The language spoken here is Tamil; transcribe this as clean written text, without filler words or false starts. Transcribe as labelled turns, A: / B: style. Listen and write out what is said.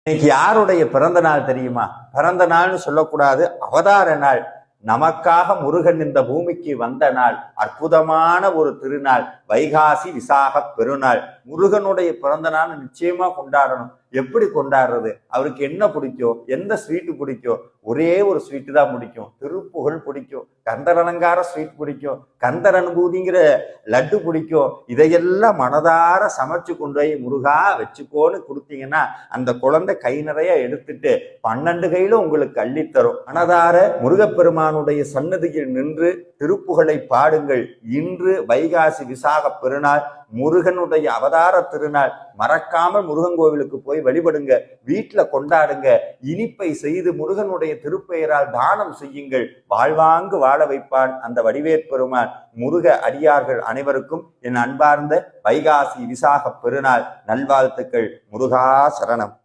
A: இன்னைக்கு யாருடைய பிறந்த நாள் தெரியுமா? பிறந்த நாள்னு சொல்லக்கூடாது, அவதார நாள். நமக்காக முருகன் இந்த பூமிக்கு வந்த நாள். அற்புதமான ஒரு திருநாள், வைகாசி விசாக பெருநாள். முருகனுடைய பிறந்த நாள் நிச்சயமா கொண்டாடணும். எப்படி கொண்டாடுறது? அவருக்கு என்ன பிடிக்கும்? எந்த ஸ்வீட்டு பிடிக்கும்? ஒரே ஒரு ஸ்வீட்டு தான் பிடிக்கும், திருப்புகழ் பிடிக்கும். கந்தர் அலங்கார ஸ்வீட் பிடிக்கும், கந்தர் அனுபூதிங்கிற லட்டு பிடிக்கும். இதையெல்லாம் மனதார சமைச்சு கொண்டு போய் முருகா வச்சுக்கோன்னு கொடுத்தீங்கன்னா அந்த குழந்தை கை நிறைய எடுத்துட்டு 12 கையில உங்களுக்கு அள்ளித்தரும். மனதார முருகப்பெருமானுடைய சன்னதியில் நின்று திருப்புகழை பாடுங்கள். இன்று வைகாசி விசாக பெருநாள், முருகனுடைய அவதார திருநாள். மறக்காமல் முருகன் கோவிலுக்கு போய் வழிபடுங்க, வீட்டுல கொண்டாடுங்க. இனிப்பை செய்து முருகனுடைய திருப்பெயரால் தானம் செய்யுங்கள். வாழ்வாங்கு வாழ வைப்பான் அந்த வடிவேற்பெருமான். முருக அடியார்கள் அனைவருக்கும் என் அன்பார்ந்த வைகாசி விசாக பெருநாள் நல்வாழ்த்துக்கள். முருகா சரணம்.